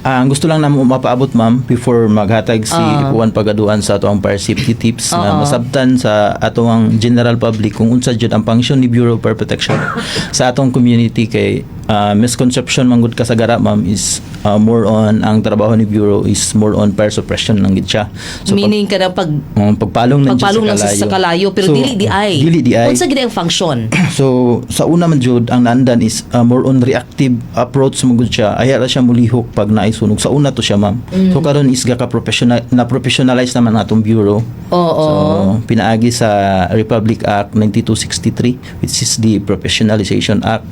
Ang gusto lang na mapaabot ma'am before maghatag si Kuan Pagaduan sa atong fire safety tips na masabtan sa atong general public kung unsa jud ang function ni Bureau of Fire Protection sa atong community kay misconception manggod kasagara ma'am is more on ang trabaho ni Bureau is more on fire suppression lang gid siya. So meaning kada pagpalong lang sa kalayo pero dili di ay. Unsa gid ang function? So sa una man jud ang naandan is more on reactive approach manggod siya. Aya ra siya mulihok pag naay sunog. Sa una to siya ma'am. So karon is gaka professionalize naman atong bureau. So pinaagi sa Republic Act 9263 which is the Professionalization Act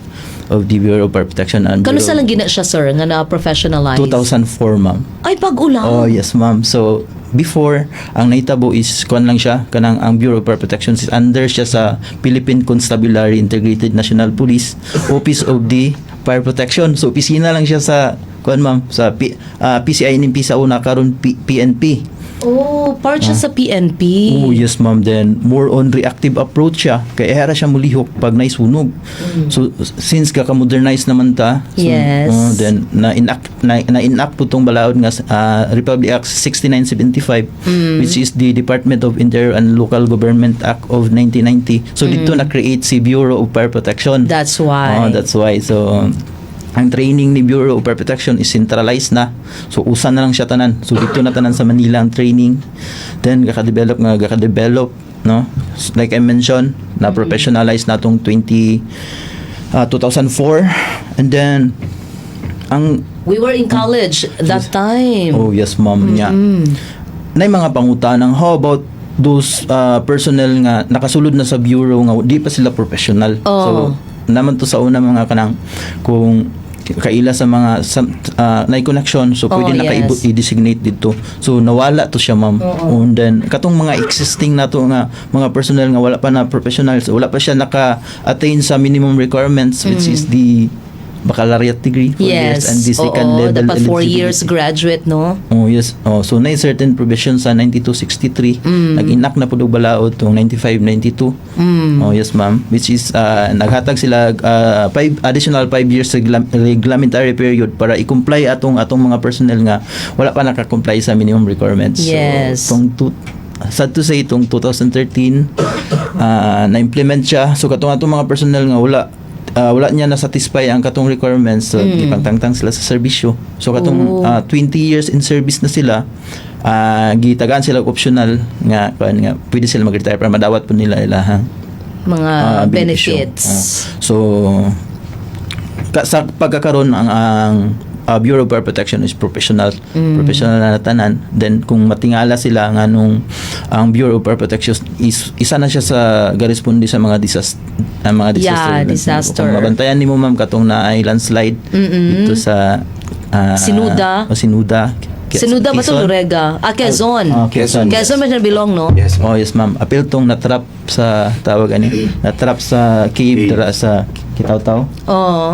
of the Bureau of Fire Protection and Kano sa lang gina siya sir nga na-professionalize? 2004 ma'am. Ay pag-ulang. Oh yes ma'am. So before ang naitabo is kuan lang siya kanang ang Bureau of Fire Protection is under siya sa Philippine Constabulary Integrated National Police Office of the Fire Protection. So opisina lang siya sa kuan ma'am sa PCI NMP sa una karon PNP. Oh, part siya sa PNP. Oh, yes ma'am. Then more on reactive approach siya. Kaya era siya mulihok pag naisunog. So since kaka-modernize naman ta, so, yes. Then na-enact po tong balaod nga Republic Act 6975 which is the Department of Interior and Local Government Act of 1990. So dito na-create si Bureau of Fire Protection. That's why. That's why. So ang training ni Bureau of Fire Protection is centralized na. So usa na lang siya tanan. So dito na tanan sa Manila ang training. Then gaka-develop, no? Like I mentioned, na professionalize natong 2004 and then we were in college that time. Oh yes ma'am niya. Nay mga pangutanang how about those personnel nga nakasulod na sa bureau nga di pa sila professional. So naman to sa una mga kanang kung kaila sa mga na connection so pwede na i-designate dito so nawala to siya ma'am and then katong mga existing na to nga mga personnel nga wala pa na professionals wala pa siya naka-attain sa minimum requirements which is the baccalaureate degree 4 years and the second level dapat 4 years graduate no. Oh yes. So na certain provisions sa 9263 nag-enact na pud og balaod tong 9592. Oh yes ma'am which is naghatag sila additional 5 years reglementary period para i-comply atong mga personnel nga wala pa naka-comply sa minimum requirements. Yes. So sad to say itong 2013 na-implement siya so katong atong mga personnel nga wala niya na satisfy ang katong requirements so gipangtangtang sila sa serbisyo so katong 20 years in service na sila gitagaan sila optional nga pwede sila mag-retire para madawat po nila ilahang mga benefits. So sa pagkakaroon ang Bureau of Fire Protection is professional na tanan then kung matingala sila nga nung ang Bureau of Fire Protection is isa na siya sa garespondi sa mga disaster. Kung mabantayan nimo ma'am katong na ay landslide dito sa Sinuda ba ito? Lorega? Quezon. Quezon man siya bilong, no? Yes. Oh, yes, ma'am. Apil tong natrap sa tawag natrap sa cave dara sa Kitaw-taw.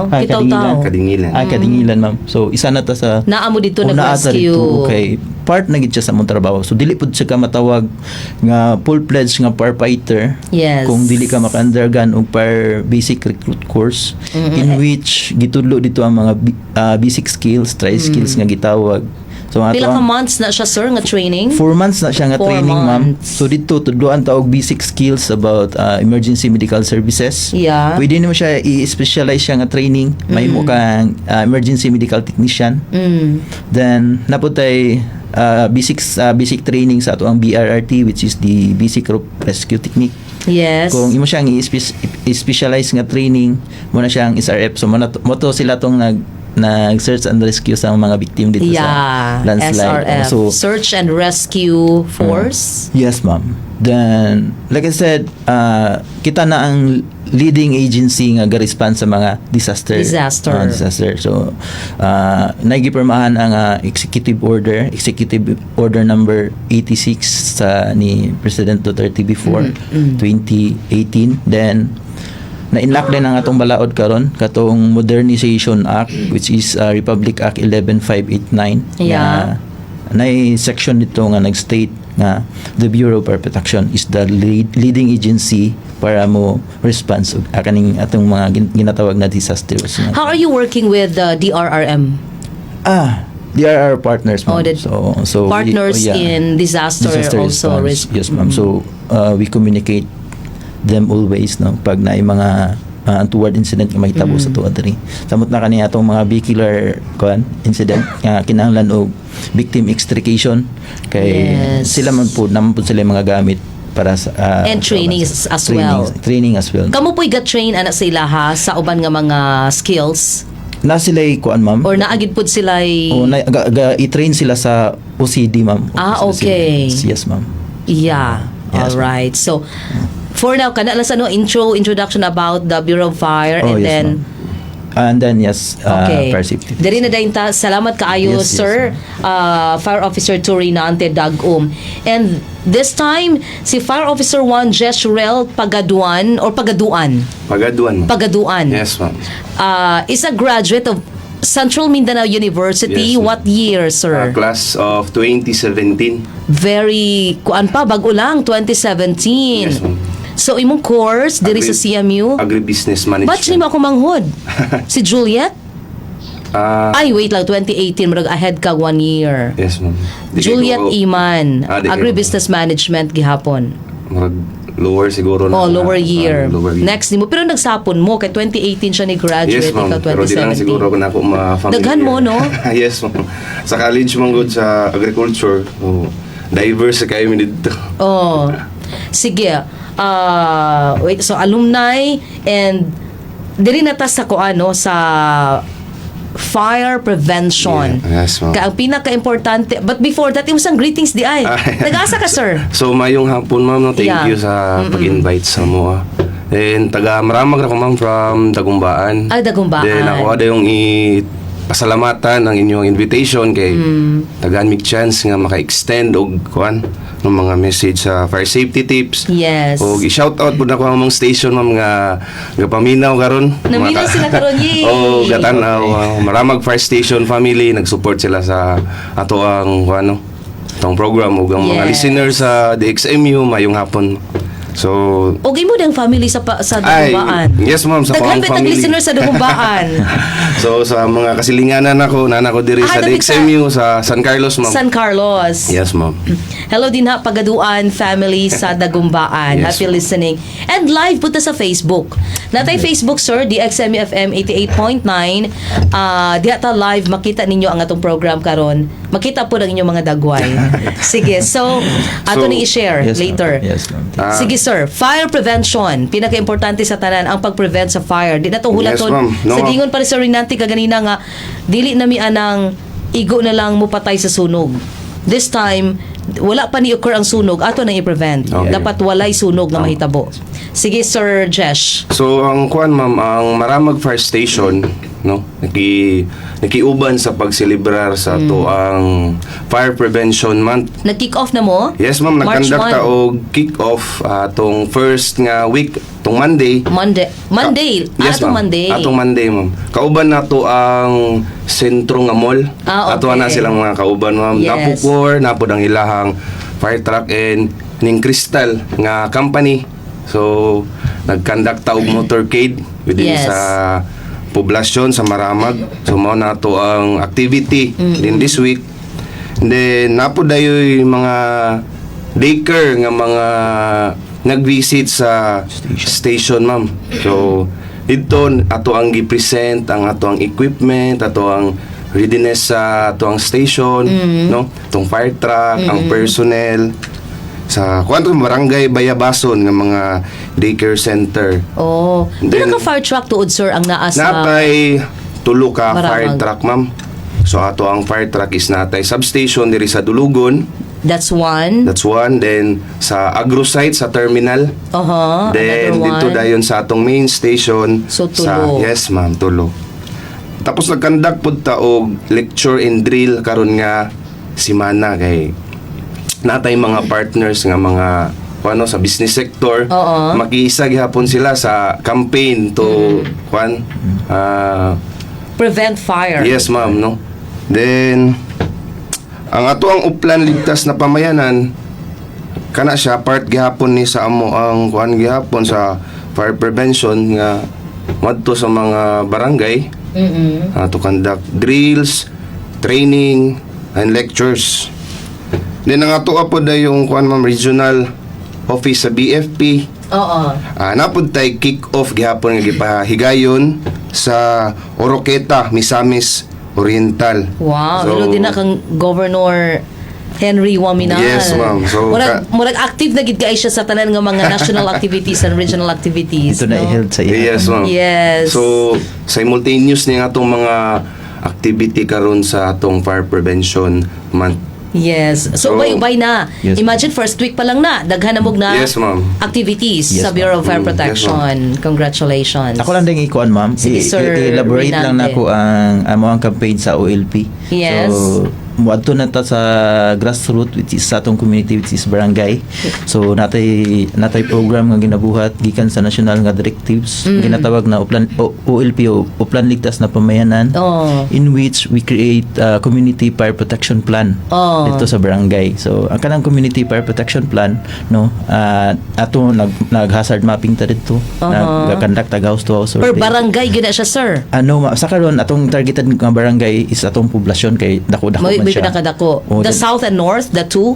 Kitaw-taw. Kadingilan, ma'am. So, isa na ta sa naamo dito nag-rescue. Okay. Part na gid siya sa mong trabaho. So, dili pud siya ka matawag nga full-fledged nga firefighter. Yes. Kung dili ka maka-undergone og fire basic recruit course in which gitudlo dito ang mga basic skills, tri-skills nga gitawag. So, pila ka months na siya sir nga training? 4 months na siya nga training ma'am. So dito tudloan ta og basic skills about emergency medical services. Yeah. Pwede nimo siya i-specialize siya nga training. Mahimo kang emergency medical technician. Then naputay basic training sa ato ang BRRT which is the basic rescue technique. Yes. Kung imo siyang i-specialize nga training mo na siyang SRF so mo to sila tong nag-search and rescue sa mga victim dito sa landslide. SRF. So, Search and Rescue Force? Yes, ma'am. Then, like I said, kita na ang leading agency nga ga-respond sa mga disaster. So, nagipirmahan ang executive order number 86 sa ni President Duterte before 2018. Then, na-enact din ang atong balaod karon katong Modernization Act which is Republic Act 11589 na section dito nga nag-state nga the Bureau of Fire Protection is the leading agency para mo response kaning atong mga ginatawag na disasters. How are you working with DRRM? They are our partners, ma'am. So partners in disaster also response. Yes, ma'am. So we communicate them always, no, pag na mga untoward incident nga mahitabo sa tuwa diri. Samot na kaniya atong mga vehicular incident nga kinahanglan og victim extrication kay sila man po naman po sila mga gamit para sa and training as well. Kamo po'y ga-train ana sa ilaha sa uban nga mga skills? Na sila kuan, ma'am? Or naagid pud sila i-train sila sa OCD, ma'am. Okay. Yes, ma'am. Yeah. All right. So for now, kana lang sa introduction about the Bureau of Fire and then fire safety. Diri na dayon ta. Salamat kaayo, sir. Fire Officer Turinante Dagum. And this time si Fire Officer 1 Jesrel Pagaduan. Yes, ma'am. Is a graduate of Central Mindanao University. Yes, what year, sir? Class of 2017. Very bago lang 2017. Yes, ma'am. So imong course diri sa CMU? Agribusiness Management. Batch ni mo ako manghod. Si Juliet? Ay, wait lang, 2018 murag ahead ka 1 year. Yes, ma'am. Juliet Iman, Agribusiness Management gihapon. Lower siguro na. Lower year. Next nimo, pero nagsapon mo kay 2018 siya ni graduate. Yes, ma'am. Ikaw 2017. Pero di lang siguro na ako ma-familiar. Daghan mo, no? Yes, ma'am. Sa college man gud sa agriculture. Diverse kayo mi dito. Sige. Wait, so alumni and diri na ta sa sa fire prevention. Yes, ma'am. Ang pinaka-importante, but before that, yung isang greetings di ay. Nag-asa ka, sir? So, mayong hapon, ma'am. Thank you sa pag-invite sa mo. And taga-maramag ako, ma'am, from Dagumbaan. Ay, Dagumbaan. Then ako ada yung pasalamatan ang inyong invitation kay tagaan mig chance nga maka-extend og ng mga message sa fire safety tips. Yes. O i-shout out pud ako ang mga station, ma'am, nga paminaw karon. Naminaw sila karon, yay. Gatanaw maramag fire station family nag-support sila sa ato ang tong program ug ang mga listeners sa DXMU mayong hapon. So, okay mo dang family sa Dagumbaan. Yes, ma'am, sa pang family. Listeners sa Dagumbaan. So, sa mga kasilinganan nana ko diri sa DXMU sa San Carlos, ma'am. San Carlos. Yes, ma'am. Hello din ha, Pagaduan family sa Dagumbaan. Yes, happy listening. And live punta sa Facebook. Natay Facebook, sir, DXMU FM 88.9. Diha ta live, makita ninyo ang atong program karon. Makita po ang inyong mga dagway. Sige, so ato ni i-share later. Yes, ma'am. Sige, sir, fire prevention. Pinaka-importante sa tanan ang pag-prevent sa fire. Di na to hulaton. Yes, ma'am. Sa gingon pa rin sa Rinanti kaganina nga dili na mi anang igo na lang mo patay sa sunog. This time wala pa ni occur ang sunog, ato na i-prevent. Okay. Dapat walay sunog na mahitabo. Sige, Sir Jesh. So, ang ma'am, ang Maramag Fire Station, no, nakiuban sa pagselebrar sa to ang Fire Prevention Month. Nag-kick off na mo? Yes, ma'am, March nag-conduct 1. og kick-off tong first nga week, tong Monday. Yes, ma'am. Atong Monday, ma'am. Kauban na to ang sentro nga mall. Okay. Ato na silang mga kauban, ma'am. Yes. Napukor, napod ang ilahang fire truck and ning Crystal nga company. So, nag-conduct ta og motorcade within sa poblasyon sa Maramag. So, mao na to ang activity din this week. And then, napod dayoy mga daycare nga mga nag-visit sa station, ma'am. So, dito ato ang gi-present ang ato ang equipment, ato ang readiness sa ato ang station, no? Tong fire truck, ang personnel sa barangay Bayabason nga mga daycare center. Oh, pila ka fire truck tuod, sir, ang naa sa natay tulo ka Maramag. fire truck, ma'am. So ato ang fire truck is natay substation diri sa Dulugon. That's one. Then sa agro site sa terminal. Then dito dayon sa atong main station. So, tulo. Yes, ma'am, tulo. Tapos nag-conduct pud ta og lecture and drill karon nga simana kay natay mga partners nga mga sa business sector. Makiisa gihapon sila sa campaign to prevent fire. Yes, ma'am, no. Then ang ato ang uplan ligtas na pamayanan kana siya part gihapon ni sa amo ang gihapon sa fire prevention nga madto sa mga barangay to conduct drills training and lectures. Then ang ato po da yung kuan ma'am regional office sa BFP. Oo. Napod tay kick-off gihapon nga gipahigayon sa Oroqueta, Misamis Oriental. Wow, So, ilo din na kang Governor Henry Waminal. Yes, ma'am. So, murag active na gid kay siya sa tanan nga mga national activities and regional activities. Ito na i-held sa iya. Yes, ma'am. Yes. So, simultaneous ni nga atong mga activity karon sa atong fire prevention month. Yes. So, So, ubay-ubay na. Yes, Imagine first week pa lang na, daghan na mog na Yes, ma'am. activities Yes, sa Bureau of Fire ma'am. Yes, Protection. Congratulations. Ako lang din ikuan ma'am. Sige, Sir I-elaborate lang Rinalde. nako ang amo ang campaign sa OLP. Yes. So muadto na ta sa grassroots which is sa atong community which is barangay. So natay program nga ginabuhat gikan sa national nga directives ginatawag na OLP o Uplan Ligtas na Pamayanan. Oh. In which we create a community fire protection plan Oh. dito sa barangay. So ang kanang community fire protection plan no ato nag hazard mapping ta dito. Nag-conduct tag house to house Per survey. barangay gyud na siya, sir. Sa karon atong targeted nga barangay is atong poblasyon kay dako-dako man May siya. pinakadako. Oh, The south and north, the two?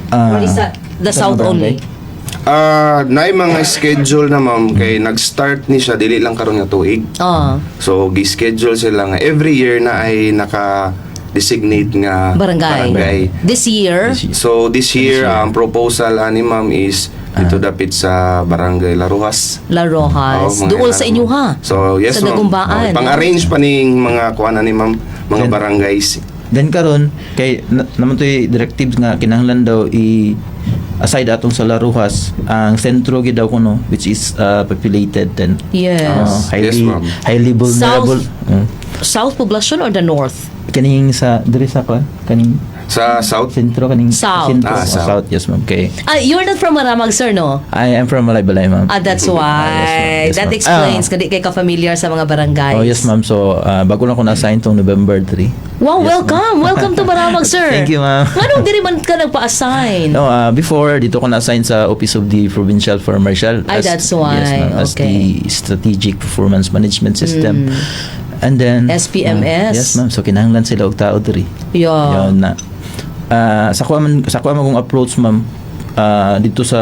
Or is that the sa south barangay? only? Naay mga schedule na ma'am kay nag-start ni siya dili lang karon nga tuig. Oh. So gi-schedule sila nga every year na ay naka-designate nga Barangay. This year? So this year ang proposal ani ma'am is dito dapit sa Barangay La Rojas. La Rojas. Oo, mga Duol sa ilan, inyo ma'am. ha? So yes Sa ma'am. Dagumbaan. Pang-arrange pa ning mga kuan ani ma'am, mga Then- barangays. Then karon kay naman toy directives nga kinahanglan daw aside atong sa Laruhas ang sentro gid daw kuno which is populated and Yes. highly Yes, ma'am. highly vulnerable. South population or the north? Kaning sa diri sa kuan kaning Sa South. sentro kaning South. sentro South. south yes ma'am kay You're not from Maramag, sir, no? I am from Malaybalay ma'am. That's why. Yes, That ma'am. explains kung di kay ka-familiar sa mga barangays. Oh yes ma'am, so bago lang ko na-assign tong November 3. Wow, Yes, welcome. Welcome to Maramag, sir. Thank you, ma'am. Anong diri man ka nagpa-assign? No, before dito ko na-assign sa Office of the Provincial Fire Marshal. Ay, that's why. Yes, ma'am, as Okay. the Strategic Performance Management System. And then SPMS. yes, ma'am. So kinahanglan sila og tao diri. Yeah. Yun na. Sa kuha man kong approach ma'am dito sa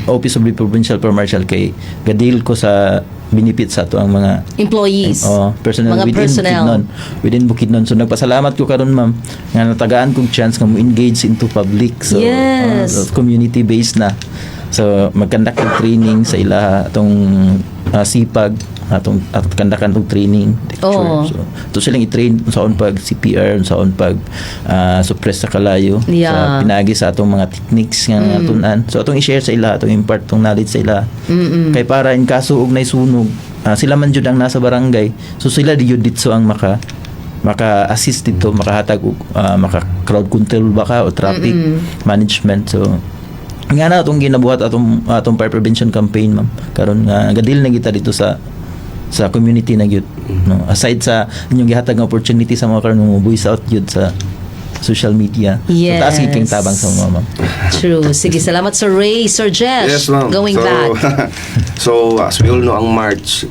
Office of the Provincial Fire Marshal kay gadil ko sa benefit sa ato ang mga Employees. personnel Mga within personnel. within Bukidnon. So nagpasalamat ko karon ma'am nga natagaan kong chance nga mo engage into public. So Yes. community based na. So mag-conduct og training sa ila atong sipag atong kandakan og training lecture. Oo. So to silang i-train saon pag CPR, saon pag suppress sa kalayo Yeah. sa pinagi sa atong mga techniques nga tunan. So atong i-share sa ila, atong impart tong knowledge sa ila. Kay para in kaso og nay sunog, sila man jud ang nasa barangay. So sila jud ditso ang maka-assist dito, makahatag og maka crowd control baka o traffic management. So nga na atong ginabuhat atong fire prevention campaign ma'am karon nga gadil na kita dito sa community na gyud no, aside sa inyong gihatag nga opportunity sa mga karon mo voice out gyud sa social media. Yes. So taas gyud kayong tabang sa mga ma'am. True. Sige, salamat Sir Ray, Sir Jesh. Yes ma'am. Going so, back. so as we all know ang March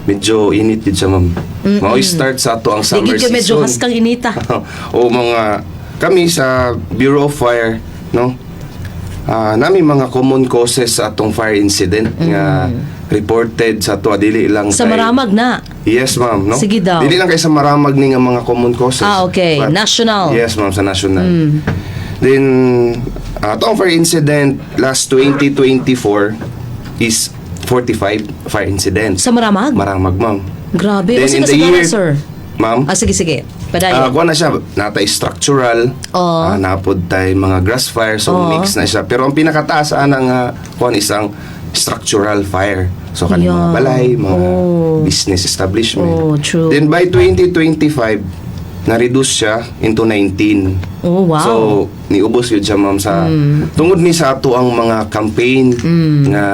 medyo init din siya ma'am. Mao start sa ato ang summer Digid ka medyo season. haskang inita. O mga kami sa Bureau of Fire no nami mga common causes sa atong fire incident nga reported sa ato dili lang Sa Maramag na. Yes ma'am no. Sige daw. Dili lang kay sa Maramag ni nga mga common causes. Okay. But- National. Yes ma'am sa national. Then atong fire incident last 2024 is 45 fire incidents. Sa Maramag? Maramag ma'am. Grabe. Then O in sige, the sa year sir. ma'am Sige, sige. Padayon. kuha na siya, natay structural, Oo. napod tayo mga grass fire, so Oo. mix na siya. Pero ang pinakataas ng kuha isang structural fire. So kaning mga Yeah. balay, mga Oh. business establishment. Oh, true. Then by 2025, na-reduce siya into 19. Oh, wow. So, niubos yun siya ma'am sa tungod ni sa ato ang mga campaign nga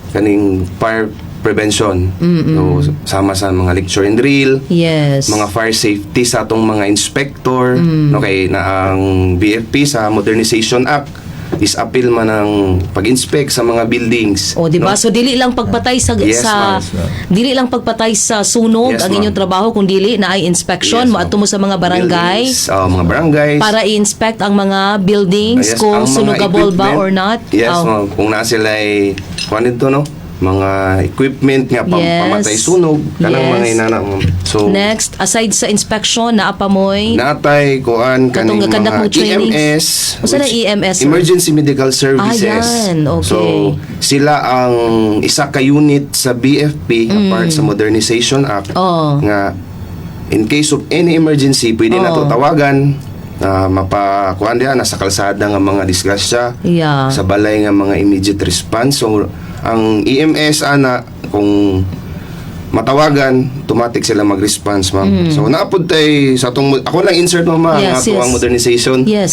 kaning fire prevention. So, sama sa mga lecture and drill, Yes. mga fire safety sa atong mga inspector, no kay na ang BFP sa Modernization Act is appeal man ng pag-inspect sa mga buildings. O, di ba? no? So dili lang pagpatay sa Yes, ma'am. dili lang pagpatay sa sunog Yes, ang ma'am. inyong trabaho, kung dili na ay inspection, Yes, moadto mo sa mga barangay Buildings, mga barangays. para i-inspect ang mga buildings Yes, kung ang mga sunugable ba equipment. or not. Yes, Oh. ma'am. Kung na sila ay, kung ano ito, no? Mga equipment nga, Yes. pamatay sunog, kanang Yes. mga inana, ma'am. So, Next, aside sa inspection, naapamoy. natay, kuan, kaning Katong kadak mga mong trainings. EMS. Usa na which- EMS, sir? Emergency Medical Services. yan. Okay. So, sila ang isa ka unit sa BFP, apart sa Modernization Act, Oh. nga in case of any emergency, pwede na to tawagan, mapakuan diyan nasa kalsada nga mga disgrasya, Yeah. sa balay nga mga immediate response. So, ang EMS ana kung matawagan, automatic sila mag-response, ma'am. So, naapod tay sa atong, ako lang insert, mama, Yes, nga yes. ang modernization. Yes.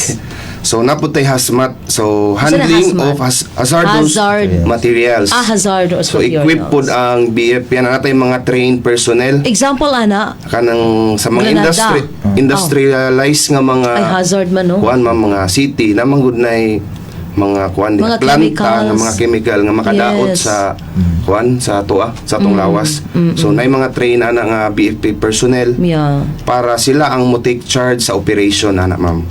So, naapod tay hazmat. So, Saan na handling hazmat? of hazardous Hazard. materials. Hazard or So, equip pod ang BFP na natay mga trained personnel Example, ana, kanang sa mga Granada. industrialized nga mga ay hazard man, no? kuan mga city namang good na mga kuan Mga planta chemicals. nga mga chemical nga makadaot Yes. sa kuan sa tuwa sa tong lawas. So nay mga train ana nga BFP personnel Yeah. para sila ang mo take charge sa operation ana, ma'am.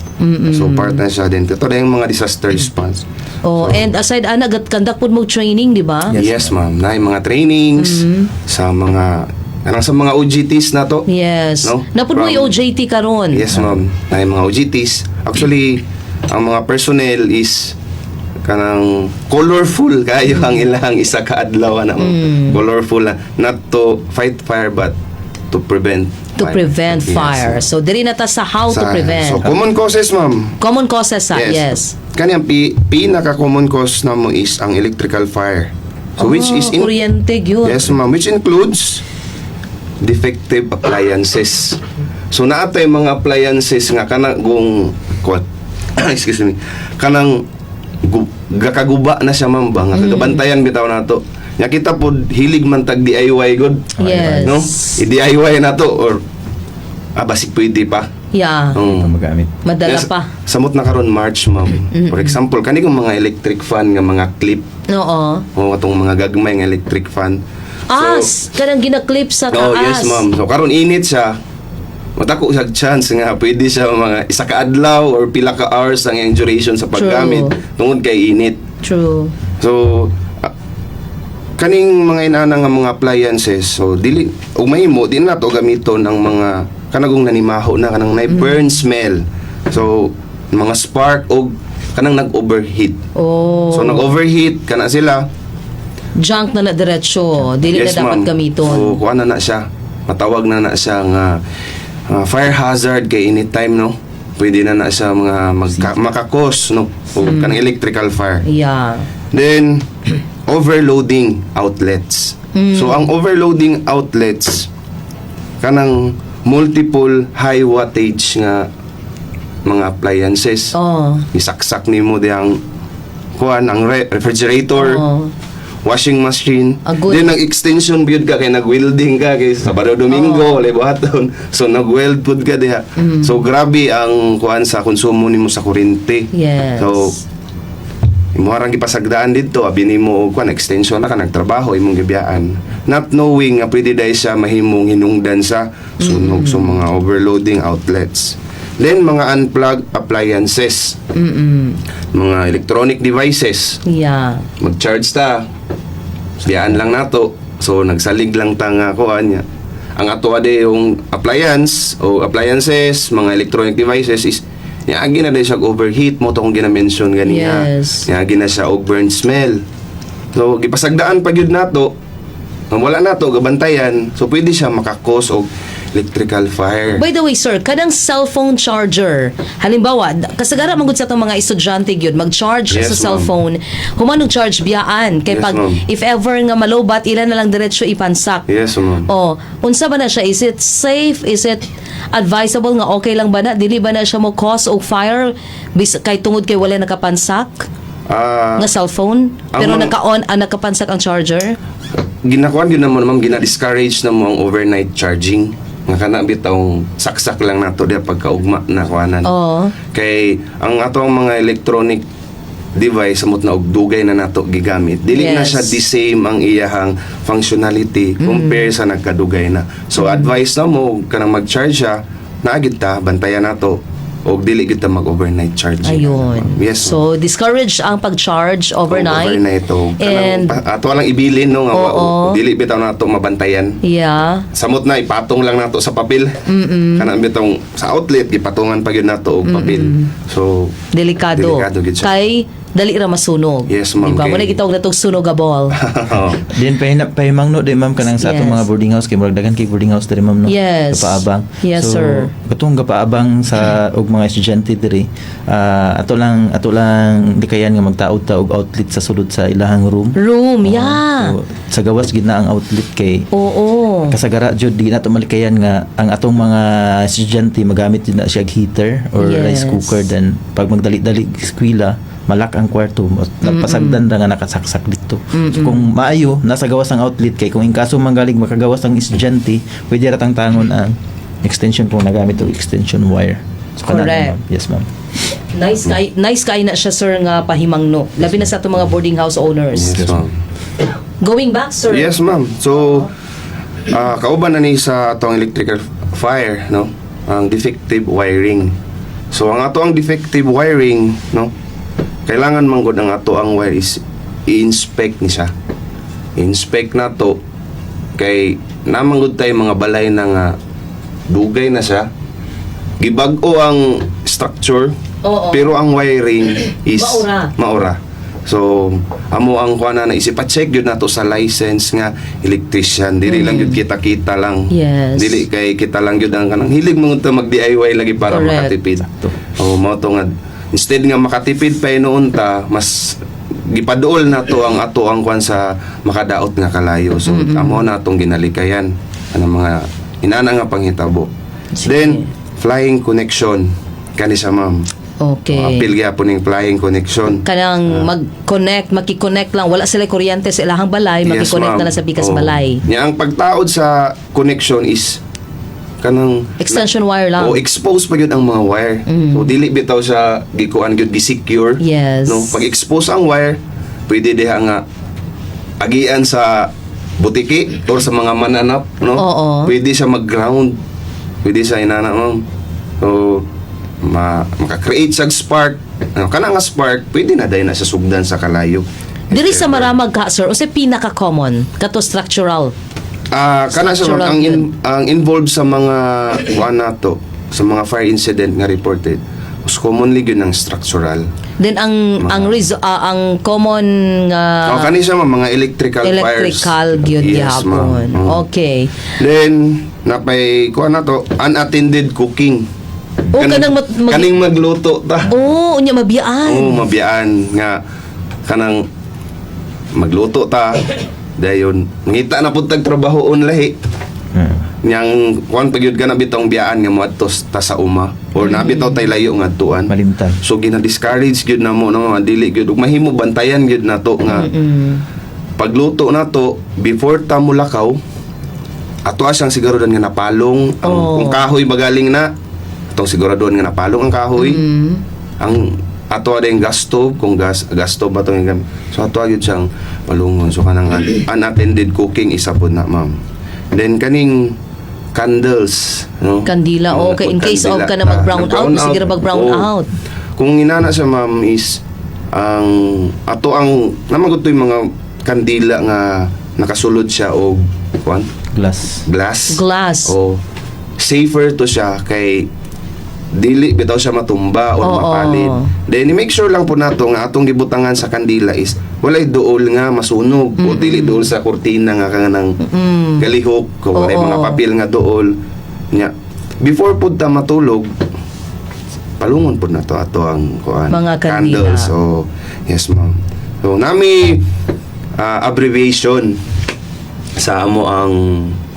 So part na siya din. Ito na yung mga disaster response. Oh, and aside, ana, conduct po mo training, di ba? Yes, ma'am. Nay mga trainings sa mga sa mga OJTs na to. Yes. No? Napod mo From- yung OJT karon. Yes, ma'am. Na yung mga OJTs. Actually, ang mga personnel is kanang colorful kayo ang ilang isa ka adlaw na colorful na not to fight fire but to prevent To prevent Yes. fire. So, diri na ta sa how to prevent. So common causes, ma'am. Common causes, yes. Kani ang pinaka common cause na mo is ang electrical fire. So which is kuryente, yun. Yes, ma'am, which includes defective appliances. So naatay mga appliances nga kanang excuse me, kanang gakaguba na siya, ma'am, ba nga kagabantayan bitaw nato. Nya kita pod hilig man tag DIY god. Yes. No? I-DIY na to or basig pwede pa. Yeah. Magamit. Madala Yes, pa. Samot na karon March, ma'am. For example, kani kong mga electric fan nga mga clip Oo. o atong mga gagmay nga electric fan. Kanang ginaklip sa taas. Oh, yes, ma'am. So karon init siya. Matako sa chance nga pwede siya mga isa ka adlaw or pila ka hours ang iyang duration sa paggamit tungod kay init. True. So kaning mga inana nga mga appliances, so dili umahimo din nato gamiton ang mga kanagong nanimaho na kanang burn smell. So mga spark o kanang nag-overheat. Oh. So nag-overheat kana sila. Junk na diretso. Dili Yes, na dapat ma'am. gamiton. So kuha na siya. Matawag na siya nga fire hazard kay anytime, no. Pwede na siya mga makakos, no, o kanang electrical fire. Yeah. Then overloading outlets. So ang overloading outlets kanang multiple high wattage nga mga appliances. Oh. Isaksak nimo diyang kuan ang refrigerator, Oh. washing machine. Agud. Then nag-extension build ka kay nag-welding ka kay Sabado Domingo, buhaton. So nag-weld pud ka diha. So grabe ang kuan sa konsumo nimo sa kuryente. Yes. So imuharang gipasagdaan dito, abi nimo og kuan extension na ka nagtrabaho imong gibiyaan. Not knowing nga pwede dahil siya mahimong hinungdan sa sunog sa mga overloading outlets. Then mga unplugged appliances. Mga electronic devices. Yeah. Mag-charge ta. Biyaan lang nato. So nagsalig lang ta nga kuan niya. Ang ato ade yung appliances, mga electronic devices is niagi na dahil siya overheat mo itong gina-mention ganiya. Yes. Niagi na siya og burn smell. So gipasagdaan pa gyud nato. Ang wala nato gabantayan, so pwede siya makakos og electrical fire. By the way, sir, kadang cellphone charger, halimbawa, kasagara magud sa itong mga estudyante gyud mag-charge Yes, sa ma'am. cellphone, humanong charge biyaan. Kay Yes, pag, ma'am. if ever nga malobat, ilan na lang diretso ipansak. Yes, ma'am. Oh, unsa ba na siya? Is it safe? Is it advisable nga okay lang ba na? Dili ba na siya mo cause og fire kay tungod kay wala nakapansak nga cellphone? Pero ang- naka-on, nakapansak ang charger? Ginakuan yun naman, ma'am, gina-discourage na mo ang overnight charging. Nga kana bitong saksak lang nato diya pagkaugma na kuanan. Oo. Kay ang atong mga electronic device samot na og dugay na nato gigamit, dili na Yes. siya the same ang iyahang functionality compare sa nagkadugay na. So advice na mo kanang mag-charge siya, naagid ta bantayan nato og dili gid ta mag-overnight charging. Ayun. Yes. So, discourage ang pag-charge overnight. Overnight o And, ato lang ibilin no nga Oo. dili bitaw nato mabantayan. yeah. Samot na ipatong lang nato sa papel. Kanang bitong sa outlet gipatungan pa gyud nato og papel. So Delikado. Delikado gid siya. Kay, dali ra masunog. Yes, ma'am. Diba? Kay- Muna gitawag na itong sunogable. Din pahimangno di ma'am kanang sa atong Yes. mga boarding house kay murag daghan kay boarding house diri ma'am no. Yes. Kapaabang. Yes, so, sir. katong kapaabang sa og mga estudyante diri, ato lang dikayan nga magtaod ta og outlet sa sulod sa ilahang room. Room, yeah. So, sa gawas gid na ang outlet kay Oo. kasagara jud di nato malikayan nga ang atong mga estudyante magamit din na siya heater or Yes. rice cooker, then pag magdali-dali eskwela malak ang kwarto nagpasagdan ra nga nakasaksak dito. So kung maayo nasa gawas ng outlet kay kung in kaso manggaling makagawas ang estudyante pwede ra tangon ang extension kung nagamit og extension wire. So kana Correct. ma'am. Yes ma'am. Nice kay na siya, sir, nga pahimangno. Labi na sa itong mga boarding house owners. yes, ma'am. Going back, sir. Yes, ma'am. So kauban na ni sa atong electrical fire no ang defective wiring. So ang ato ang defective wiring no kailangan manggod ang ato ang wire is i-inspect ni siya. I-inspect na to kay namanggod tay mga balay na nga dugay na siya. Gibag-o ang structure Oo. pero ang wiring is maura. So amo ang kuana na isipa-check gyud nato sa license nga electrician. Dili lang gyud kita-kita lang. Yes. Dili kay kita lang gyud ang kanang hilig mo mag DIY lagi para Correct. makatipid. O mao to nga instead nga makatipid pa noon ta mas gipaduol na to ang ato ang kwan sa makadaot nga kalayo. So amo na tong ginalikayan ang mga inana nga panghitabo. Sige. Then flying connection kani sa ma'am. Okay. Apil gyapon ning flying connection. Kanang makikonnect lang. Wala sila kuryente sa ilahang balay. Makikonnect na lang sa bikas Oo. balay. Nya ang pagtaod sa connection is kanang Extension wire lang. o expose pa gyud ang mga wire. So dili bitaw siya gikuan gyud gi-secure. Yes. No, pag expose ang wire, pwede diha nga agian sa butiki or sa mga mananap, no? Oo. Pwede siya mag-ground. Pwede siya inana mo. So maka-create sa spark. Ano, kana nga spark, pwede na dahil na sa sugdan sa kalayo. Diri sa maramag ka, sir, o sa pinaka-common, kato structural. Kana sa Structural ang involved sa mga to sa mga fire incident nga reported mas commonly yun ang structural. Then ang common Kani siya mga electrical fires. electrical gyud Yes, gyapon. ma'am. Okay. Then napay kuha na to unattended cooking. O kanang kaning magluto ta. Oh, unya mabiyaan. Oo, mabiyaan nga kanang magluto ta dayon mangita na pud tag trabaho lahi. Yang kuan pagyud ka na bitong biyaan nga moadto ta sa uma or nabitaw tay layo nga adtuan. Malimtan. So gina-discourage gyud na mo no dili gyud ug mahimo bantayan gyud nato nga pagluto nato before ta mulakaw ato siyang siguraduhan nga napalong ang kung kahoy bagaling na atong siguraduhan nga napalong ang kahoy. Ang ato ading gasto kung gasto ba tong gamit. So ato gyud siyang palungon so kanang unattended cooking isa pod na ma'am. Then kaning candles no Kandila, okay, in case of ka na mag-brown out, sige ra mag-brown out. Kung inana sa ma'am is ang ato ang namagot to yung mga kandila nga nakasulod siya og kuan Glass. Glass. o safer to siya kay dili bitaw siya matumba o Oo. mapalid. Then make sure lang po nato nga atong gibutangan sa kandila is walay duol nga masunog o dili duol sa kurtina nga kanang galihok o walay Oo. mga papel nga duol nya before pud ta matulog palungon pud nato ato ang kuan Mga kandila. candles. So yes ma'am. So nami abbreviation sa amo ang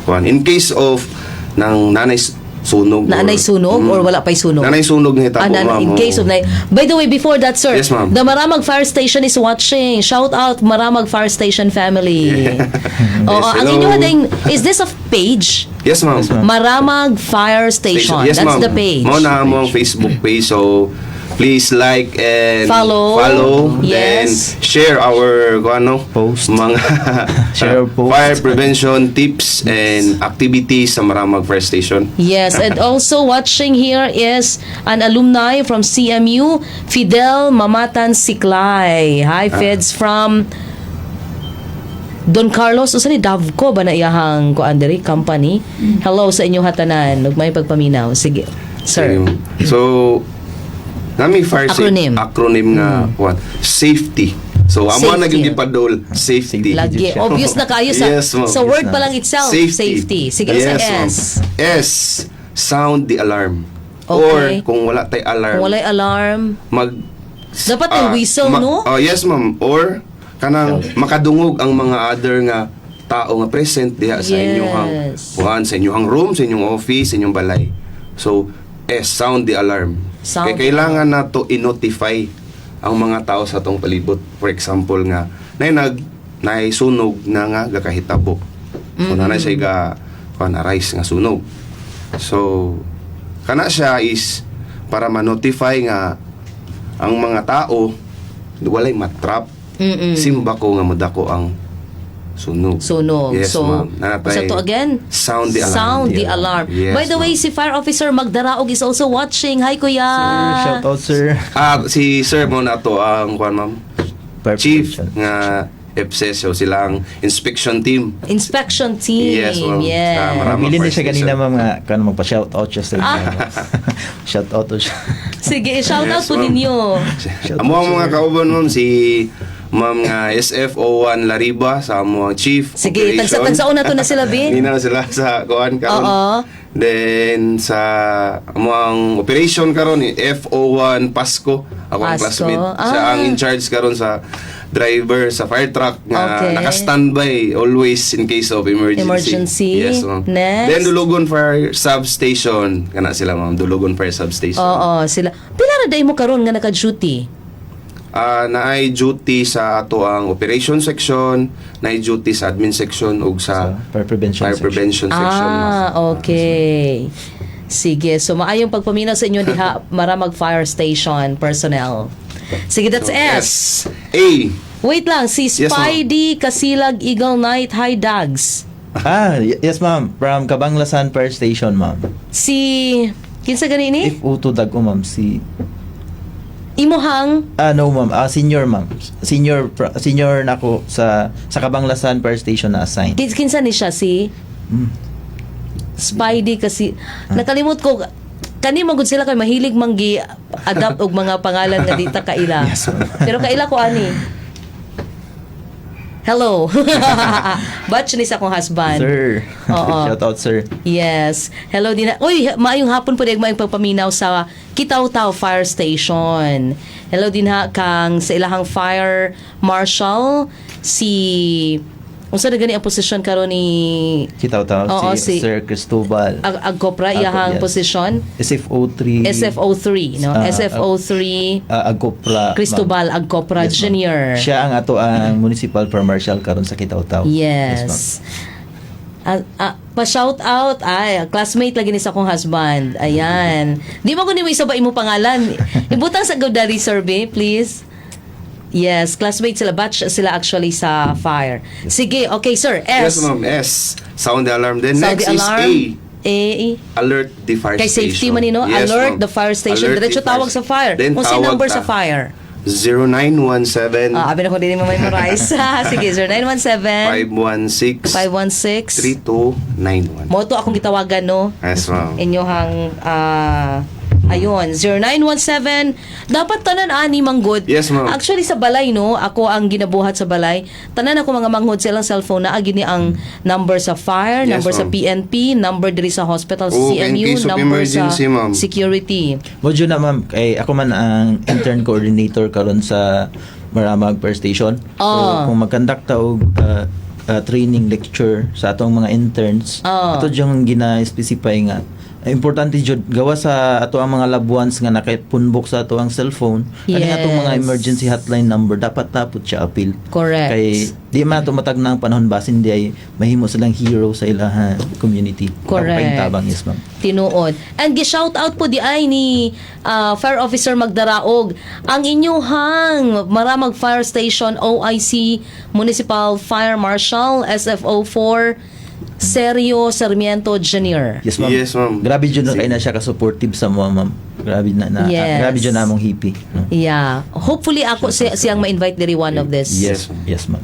kuan in case of nang nanay sunog Naanay sunog or wala pa'y sunog? nanay sunog ni tapo ma'am. In case of by the way, before that, sir, Yes, ma'am. the Maramag Fire Station is watching. Shout out Maramag Fire Station family. Oo, Yes, ang hello. inyo ding, is this a page? Yes ma'am. Maramag Fire Station. Yes, That's ma'am. the page. Mao na mo ang Facebook page. So please like and Follow. then Yes. share our Post. mga Share post. fire prevention tips and activities sa Maramag Fire Station. Yes, and also watching here is an alumni from CMU, Fidel Mamatan Siklay. Hi, Fids from Don Carlos, usa ni Davco ba na iyahang kuandiri company? Hello sa inyong hatanan. Ug may pagpaminaw. Sige. Sir. So, nami fire acronym nga what? Safety. So, amo Safety. naging gipadol, safety. Lagi. Obvious na kayo sa Yes, ma'am. sa word pa lang itself, safety. Sige sa ma'am. S. S, sound the alarm. Okay. Or kung wala tay alarm, Kung walay alarm, mag dapat may whistle, no? Oh, yes, ma'am. Or kanang makadungog ang mga other nga tao nga present diha sa inyong sa inyong room, sa inyong office, sa inyong balay. So, sound the alarm. Sound. Kaya kailangan na to i-notify ang mga tao sa atong palibot. For example nga, nay sunog na nga gakahitabo. So, na siya arise nga sunog. So, kana siya is para ma-notify nga ang mga tao walay matrap. Simba ko nga modako ang sunog. Yes, so, ma'am. sa to again? Sound the alarm. Sound the alarm. Yes, By the way, si Fire Officer Magdaraog is also watching. Hi, Kuya. Sir, shout out, sir. Si Sir mo na to ang kuan ma'am. Fire Chief protection. nga EPSES, so silang inspection team. Inspection team. Yes, ma'am. Sa Maramag Mabili Fire na siya Station. kanina, ma'am, nga kano magpa-shout out siya sa inyo. Shout out to siya. Sige, shout out Yes, po ma'am. ninyo. Amo ang mga kauban ma'am si Ma'am nga SFO1 Lariba sa amo ang Chief Sige, Operation. tagsa-tagsaon na to na sila, Bin. Hindi na sila sa kuan karon. Oo. Then sa amo ang operation karon ni FO1 Pasco, ako ang Pasco. classmate. Siya ang in charge karon sa driver sa fire truck nga Okay. naka-standby always in case of emergency. Yes, ma'am. Next. Then Dulugon Fire Substation. Kana sila, ma'am. Dulugon Fire Substation. Oo, sila. Pila na day mo karon nga naka-duty? Naay duty sa ato ang operation section, naay duty sa admin section ug sa Fire prevention fire section. prevention section. Okay. Sige, so maayong pagpaminaw sa inyo diha Maramag Fire Station personnel. Sige, that's So, S. A. Wait lang, si Yes, ma'am. Spidey Kasilag Eagle Knight High Dogs. Yes, ma'am. From Kabanglasan Fire Station, ma'am. Si kinsa gani ni? If uto dag ko, ma'am, si... Imuhang No, ma'am. Senior, ma'am. Senior na ako sa Kabanglasan Fire Station na assign. kinsa ni siya si Spidey kasi nakalimot ko kani magud sila kay mahilig manggi adapt og mga pangalan nga dita kaila. Yes, ma'am. Pero kaila ko ani. Hello. Batch ni sa akong husband. Sir. Oo. Shout out, sir. Yes. Hello din. Uy, maayong hapon po din maayong pagpaminaw sa Kitaw-Taw Fire Station. Hello din ha kang sa ilahang fire marshal si unsa na gani ang posisyon karon ni Kitaw-taw, Oo, si si- Sir Cristobal. Agkopra iyahang yes. posisyon SFO3. SFO3 no SFO3 Agkopra. Cristobal Agkopra Yes, ma'am. Jr. Siya ang ato ang municipal marshal karon sa Kitaw-taw. Yes. Pa-shout out ay classmate lagi ni sa akong husband. Ayan. Di mo ko ni mo isa ba imo pangalan? Ibutang sa Godari survey, please. Yes, classmate sila, batch sila actually sa fire. Sige, okay sir. Yes, S. ma'am. S. Sound the alarm. Then Sound next the is alarm. A. A. Alert the fire Kay station. safety man no? Yes, Alert ma'am. the fire station. Alert Diretso the fire tawag sa fire. Then Kung si tawag number ta. sa fire. 0917 Abi na ko din mo memorize. Sige, 0917 516 516 3291. Mo to akong gitawagan no. Yes, ma'am. Inyohang ayun 0917 dapat tanan ani manggod. Yes, ma'am. Actually sa balay no, ako ang ginabuhat sa balay. Tanan ako mga manghod silang cellphone na agi ni ang number sa fire, Yes, number sa ma'am. PNP, number diri sa hospital sa Oh, in CMU, case of number sa emergency, ma'am. security. Modyo na, ma'am. Kay ako man ang intern coordinator karon sa Maramag Fire Station. So, kung mag-conduct ta og training lecture sa atong mga interns, ato yung gina-specify nga importante jud gawa sa ato ang mga loved ones nga nakapunbok sa ato ang cellphone, kani Yes. atong mga emergency hotline number dapat tapos siya appeal. Correct. Kay di man tumatag na ang panahon basin di ay mahimo silang hero sa ilaha community. Correct. Tabang yes ma'am. Tinuod. And gi-shout out po di ay ni Fire Officer Magdaraog ang inyuhang Maramag Fire Station OIC Municipal Fire Marshal SFO4 Sergio Sarmiento Jr. Yes ma'am. Yes, ma'am. Grabe jud kay na siya ka supportive sa mo ma'am. Grabe na Yes. grabe jud namong hippie. Yeah. Hopefully ako siyang ma-invite diri one of this Yes, yes ma'am.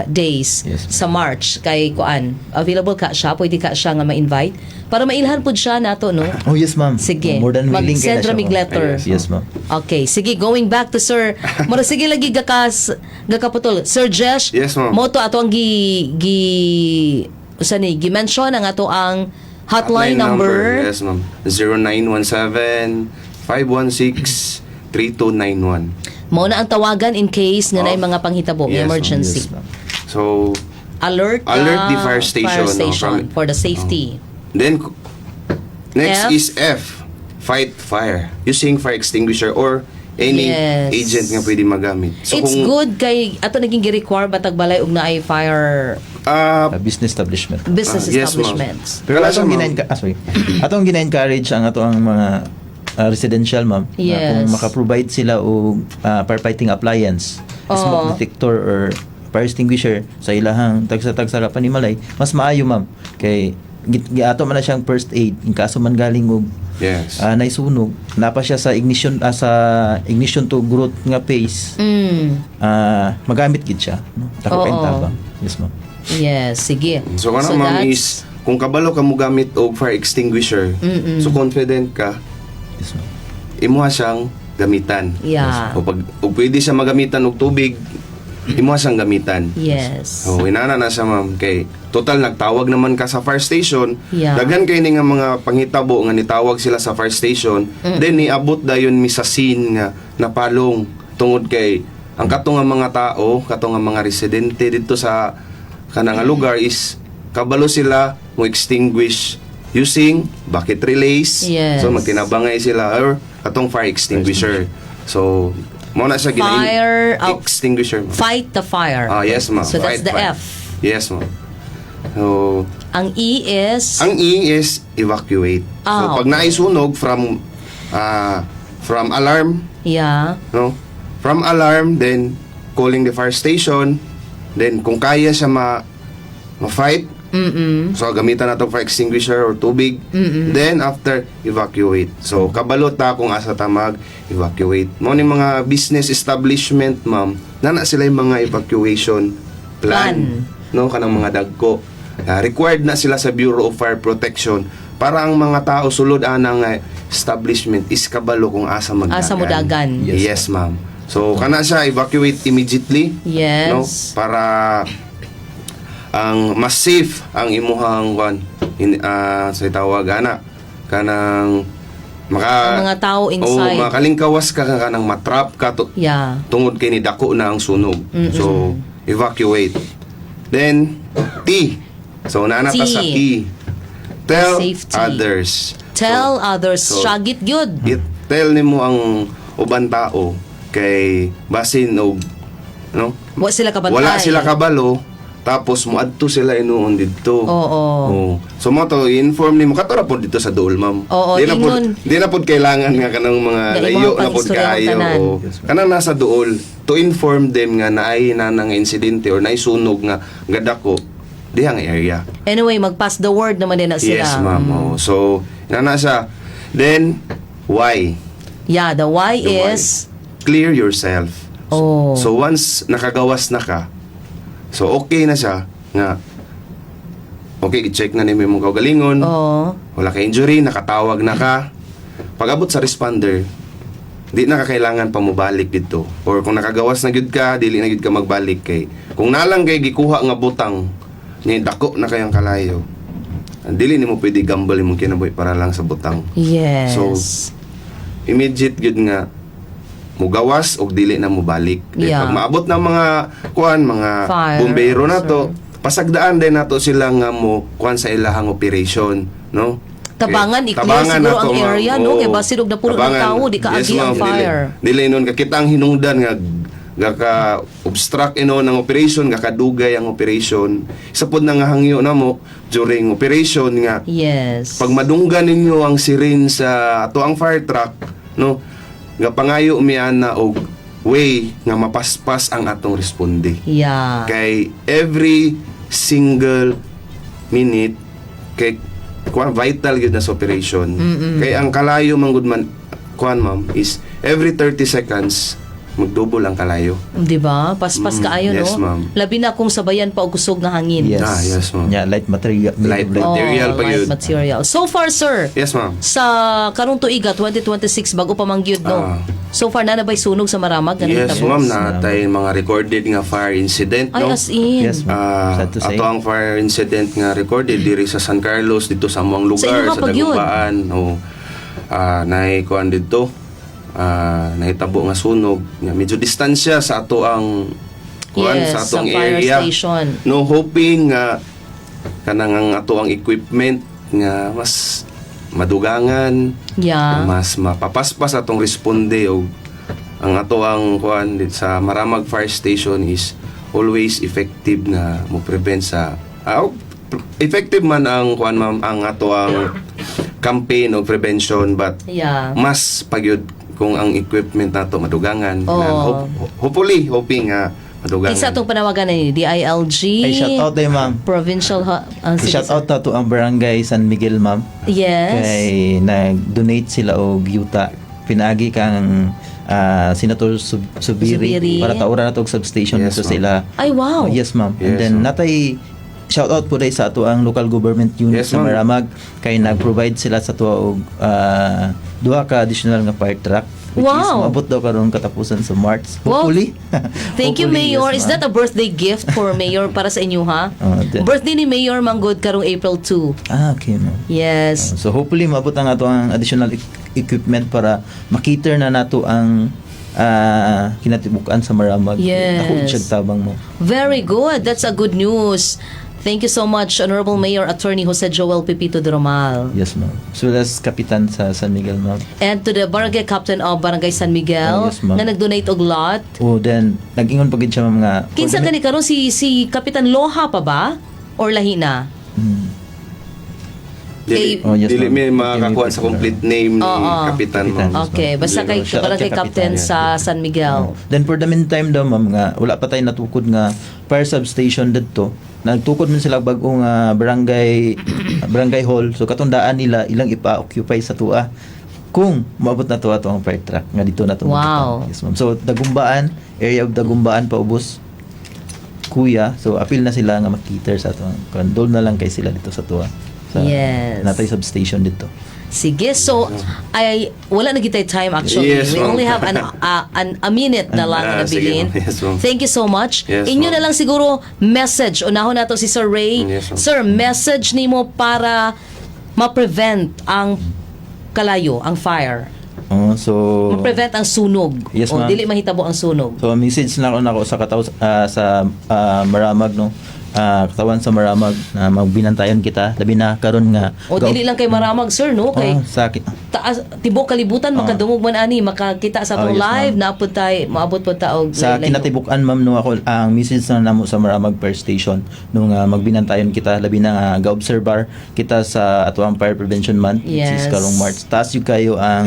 days Yes. sa March kay kuan. Available ka siya, pwede ka siya nga ma-invite para mailhan pud siya nato no. Oh yes ma'am. Sige. More than willing kay na Mag-send siya. ramig ma'am. letter. Yes ma'am. Okay, sige, going back to Sir. Mara sige lagi gakaputol. Sir Jesh, Yes, ma'am. mo to ato ang gi-mention ang ato ang hotline number. Yes, ma'am. 0917-516-3291. Mo na ang tawagan in case nga Oh. naay mga panghitabo, Yes, ma'am. emergency. Yes ma'am. So, Alert the fire station, no, from- for the safety. then, next F. is F. Fight fire. Using fire extinguisher or any Yes. agent nga pwede magamit. So, It's good kay ato naging gi-require batag balay og naay fire Business establishment. business yes, ma'am. establishments. Pero Kala siya, atong ma'am. sorry. Atong gina-encourage ang ato ang mga residential ma'am na Yes. kung maka-provide sila og firefighting appliance, Oo. smoke detector or fire extinguisher sa ilahang tagsa-tagsa ka panimalay, mas maayo ma'am kay giato man na siyang first aid in kaso man galing og yes. naisunog, napa siya sa ignition to growth nga phase. Magamit gid siya, no? Tako Oo. tabang. Yes ma'am. Yes, sige. So, ano, ma'am, that's- is kung kabalo ka mo gamit og fire extinguisher, so confident ka, Yes ma'am. imuha siyang gamitan. Yeah. O pwede siya magamitan og tubig, imuha siyang gamitan. Yes. So, inana na siya, ma'am. Kay, total, nagtawag naman ka sa fire station. Yeah. Daghan kayo nga mga panghitabo nga nitawag sila sa fire station. Then, niabot dayon mi sa scene nga napalong. Tungod kay, ang katong nga mga tao, katong nga mga residente dito sa kanang lugar is, kabalo sila mo extinguish using bucket relays. Yes. So, magtinabangay sila or katong fire extinguisher. So, mo na siya Fire out. extinguisher. Fight the fire. Yes, ma'am. So that's Fight the fire. F. Yes, ma'am. So, Ang E is ang E is evacuate. So, pag okay. naisunog from alarm, yeah. no? From alarm, then calling the fire station, then kung kaya siya ma-fight, so gamitan na itong fire extinguisher or tubig, then after, evacuate. So, kabalot ta kung asa ta mag-evacuate. Mo ni mga business establishment, ma'am, nana sila yung mga evacuation plan. No, kanang mga dagko. Required na sila sa Bureau of Fire Protection para ang mga tao sulod anang establishment is kabalo kung asa magdagan. Asa mo dagan. Yes, ma'am. So kana siya evacuate immediately. Yes. No, para ang mas safe ang imuhang sa tawag ana kanang Ang mga tao inside. makalingkawas ka kanang matrap ka Yeah. tungod kay ni dako na ang sunog. So evacuate. Then T. So naanata T. sa T. Tell Safety. others. Tell others. so- Syagit good. Tell nimo ang uban tao kay basin og no? Wa sila kabantay. Wala sila kabalo tapos moadto sila inuon didto. Oo. Oh. So mo to i-inform nimo katora pod dito sa duol, ma'am. Oo, ingon. Di na pod kailangan nga kanang mga Nga layo imong na pod pang-istorya ng kaayo. tanan. Oh. Kanang nasa duol to inform them nga naay na nga insidente or naay sunog nga gadako dihang area. Anyway, mag-pass the word naman din na sila. Yes, ma'am. Oh. So, inana siya. Then, why? Yeah, the Y The why. is Clear yourself. Oh. So, once nakagawas na ka, so okay na siya nga, okay, i-check na nimo yung kaugalingon, oh. wala ka injury, nakatawag na ka. Pag-abot sa responder, di na kakailangan pa mo balik dito. Or kung nakagawas na gyud ka, dili na gyud ka magbalik kay. Kung nalang kay gikuha nga butang, ni dako na kayang kalayo. Dili nimo pwede gamble imong kinabuhi para lang sa butang. Yes. So, immediate gyud nga mugawas og dili na mo balik. Yeah. Pag maabot na mga mga Fire bumbero na officer. to, pasagdaan din nato sila nga mo kuan sa ilahang operation, no? Tabangan, i-clear siguro ang area, no? Kaya basilog na puno ng tao, di kaagi ang fire. Dili nun, kakita ang hinungdan nga gaka-obstruct ng operation, gakadugay ang operation. Isa po na nga hangyo na mo during operation nga. Yes. Pag madunggan ninyo ang siren sa ato ang fire truck, no, nga pangayo umian na og way nga mapaspas ang atong responde. Yeah. Kay every single minute kay vital gyud na sa operation. Kay ang kalayo man gud man kuan ma'am is every 30 seconds magdouble ang kalayo. Di ba? Paspas kaayo, yes, no? ma'am. Labi na kung sabayan pa og kusog nga hangin. Yes. Yes, ma'am. Yeah, light material. Light material pa light yun. material. So far, sir, Yes, ma'am. sa karong tuiga 2026 bago pa mangyud, no? Ah. So far na bay sunog sa Maramag ganun Yes, tabos? ma'am, natay mga recorded nga fire incident, Ay, no? as in. Yes, ma'am. Sad to say. Ato ang fire incident nga recorded diri sa San Carlos dito sa among Sa lugar inyo sa kapag yun? Dagumbaan. Naay kuan dito. Nahitabo nga sunog. Nga, medyo distansya sa ato ang kuan Yes, sa atong sa fire area. station. No, hoping nga kanang ang ato ang equipment nga mas madugangan, Yeah. mas mapapaspas atong responde o ang ato ang kuan dit sa Maramag Fire Station is always effective na mo prevent sa effective man ang kuan ma'am ang ato ang campaign o prevention, but Yeah. mas pagyud kung ang equipment nato madugangan. Oo. Na hopefully hoping nga madugangan. Kinsa atong panawagan ni DILG? Ay, shout out tayo, ma'am. Provincial sige, Shout out na to ang barangay San Miguel, ma'am. Yes. Kay nag-donate sila og yuta. Pinagi kang Senator Subiri Subiri. para taura na to og substation Yes, dito ma'am. sila. Ay, wow. Yes, ma'am. And Yes, then ma'am. natay shout out po dai sa ato ang local government unit Yes, sa ma'am. Maramag kay nag-provide sila sa tuwa og duha ka additional nga fire truck which is Wow. maabot daw karon katapusan sa March. Wow. Hopefully. Thank you, Hopefully, Mayor. yes, Is that a birthday gift for Mayor para sa inyo, ha? Birthday ni Mayor Manggod karong April 2. Okay, ma'am. Yes. So hopefully maabot ang ato ang additional equipment para makiter na nato ang kinatibukan sa Maramag. Yes. Ako siya tabang mo. Very good. That's a good news. Thank you so much, Honorable Mayor Attorney Jose Joel Pepito Dromal. Yes, ma'am. So that's kapitan sa San Miguel, ma'am. And to the Barangay Captain of Barangay San Miguel Oh, yes, ma'am. na nag-donate og lot. Oh, then nag-ingon pa gid siya ma'am nga. Kinsa gani karon si Kapitan Loha pa ba? Or lahi na? Dili, Oh, yes, dili ma'am. may makakuha sa complete name ni Oo. Kapitan, Kapitan. ma'am. Okay, basta kay Shout out Barangay kay Captain Kapitan. sa San Miguel. Then for the meantime daw ma'am nga wala pa tayo natukod nga fire substation didto. Nagtukod man sila bagong barangay hall. So katundaan nila ilang ipa-occupy sa tuwa. Kung maabot na to ato ang fire truck nga dito na to. Wow. Yes, ma'am. So Dagumbaan, area of Dagumbaan paubos. Kuya, so appeal na sila nga makiter sa ato. Condol na lang kay sila dito sa tuwa. Sa Yes. natay substation dito. Sige, so wala na kitay time actually. Yes, We ma'am. only have a minute na lang na sige, bilin. ma'am. Yes, ma'am. Thank you so much. Yes, Inyo ma'am. na lang siguro message. Unahon nato si Sir Ray. Yes, ma'am. Sir, message nimo para ma-prevent ang kalayo, ang fire. Oh, so Ma-prevent ang sunog. Yes, o ma'am. dili mahitabo ang sunog. So message na ako sa Maramag, no. Katawan sa Maramag na magbinantayan kita labi na karon nga O dili lang kay Maramag, sir, no? Kay sa taas tibok kalibutan makadungog man ani makakita sa atong yes, live ma'am. naapod tay maabot po ta og sa layo. kinatibukan ma'am, no, ako ang message na namo sa Maramag Fire Station nung magbinantayan kita labi na nga ga-observer kita sa ato ang Fire Prevention Month which is Yes. karong March. Taas yung kayo ang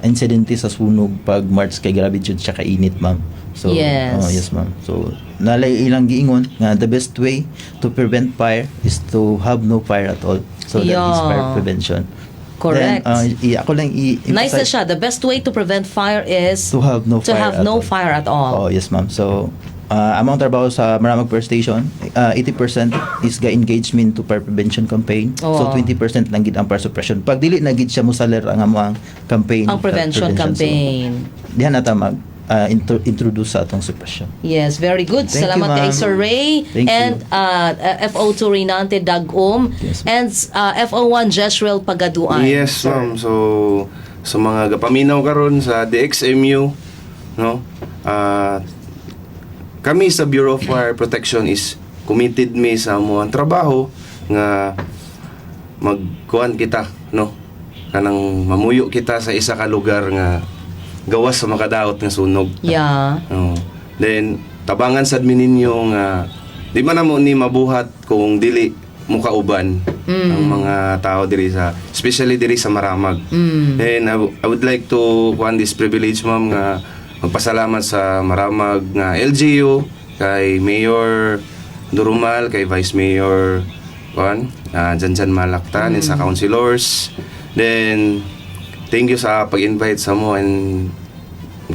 insidente sa sunog pag March kay grabe jud siya kainit, ma'am. So Yes. yes, ma'am. So nalay ilang giingon nga the best way to prevent fire is to have no fire at all. So that is Yeah. fire prevention. Correct. Then, ako lang Nice na siya. The best way to prevent fire is to have no fire have at no all. fire at all. Oh, yes, ma'am. So, among trabaho sa Maramag Fire Station, 80% is ga-engagement to fire prevention campaign. Oh. So, 20% lang gid ang fire suppression. Pag dili na gid siya musaler ang among campaign. Ang prevention campaign. So, dihan nata mag introduce sa atong suppression. Yes, very good. Thank Salamat you, kay ma'am. Sir Ray Thank and FO2 Renante Dagom Yes, and FO1 Jezreel Pagaduan. Yes, ma'am. So, sa mga gapaminaw karon sa DXMU, no? Kami sa Bureau of Fire Protection is committed mi sa amuang trabaho nga magkuhan kita no, kanang mamuyo kita sa isa ka lugar nga gawas sa makadaot nga sunog. Yeah. Then tabangan sad mi ninyo nga di man namo ni mabuhat kung dili mo kauban ang mga tao diri sa, especially diri sa Maramag. Then I would like to kuan this privilege, ma'am, nga magpasalamat sa Maramag nga LGU, kay Mayor Durumal, kay Vice Mayor kuan Janjan Malaktan, and sa councilors. Then thank you sa pag-invite sa mo, and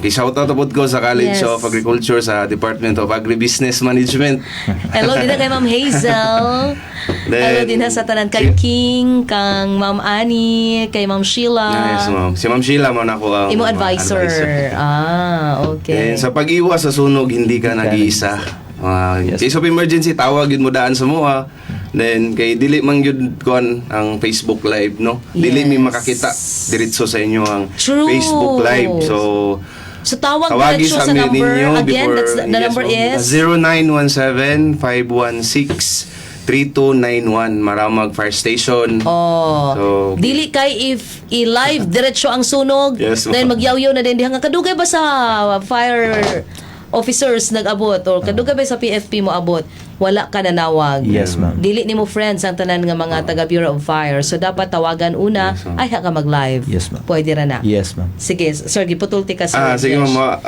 shout out abot ko sa College Yes. of Agriculture sa Department of Agribusiness Management. Hello din na kay Ma'am Hazel. Hello din na sa tanan kay King, kang Ma'am Annie, kay Ma'am Sheila. Yes, ma'am. Si Ma'am Sheila mo na ako ang Imo advisor. Okay. And sa pag-iwas sa sunog, hindi ka nag-iisa. Yes. Case of emergency, tawag yun mo daan sa mua. Then kay dili man yun kuan ang Facebook Live, no? Dili mi Yes. makakita diretso sa inyo ang True. Facebook Live. So tawag tawagin diretso sa sa number. ninyo Again, before, that's the number ma'am. is 0917-516-3291 Maramag Fire Station. So, Dili kay if i-live diretso ang sunog, Yes, ma'am. then magyaw-yaw na din diha nga kadugay ba sa fire officers nag-abot or kadugay ba sa PFP mo abot, wala ka nanawag. Yes, ma'am. Dili nimo friends ang tanan nga mga taga Bureau of Fire. So dapat tawagan una, Yes, ma'am. ay ha ka mag-live. Yes, ma'am. Pwede ra na. Yes, ma'am. Sige, sir, giputulti ka sir. Sige Yes. ma'am,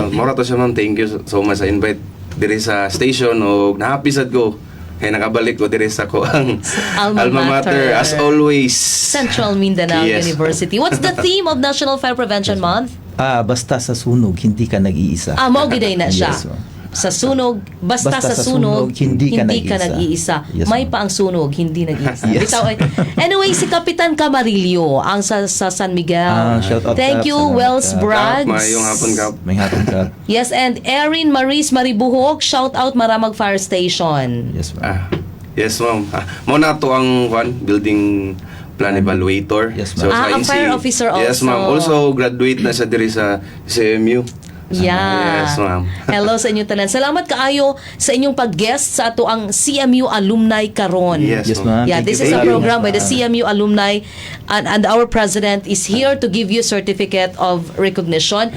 mora to siya ma'am, thank you so much sa invite diri sa station, o nahappy sad ko kay nakabalik ko diri sa ko ang Alma Mater. as always. Central Mindanao Yes. University. What's the theme of National Fire Prevention Month? Basta sa sunog, hindi ka nag-iisa. Mao giday na siya. Yes, ma'am. Sa sunog, basta sa sunog, hindi ka nag-iisa. Yes, May ma'am. pa ang sunog, hindi nag-iisa. Yes. Bitaw, anyway, si Kapitan Camarillo, ang sa San Miguel. Shout out, Thank Kap, you, salamat, Wells Kap. Braggs. Mayong hapon ka. May hapon ka. Yes, and Erin Maris Maribuhok, shout out Maramag Fire Station. Yes, ma'am. Yes ma'am. Mo na to ang building plan evaluator. Yes, ma'am. sa ang NC fire officer Yes also. ma'am. Also graduate na siya diri sa CMU. Yeah. Yes, ma'am. Hello sa inyong tanan. Salamat kaayo sa inyong pag-guest sa ato ang CMU alumni karon. Yes, Yes, ma'am. Yeah, Thank this you is a very program by much, the ma'am. CMU alumni, and our president is here to give you certificate of recognition.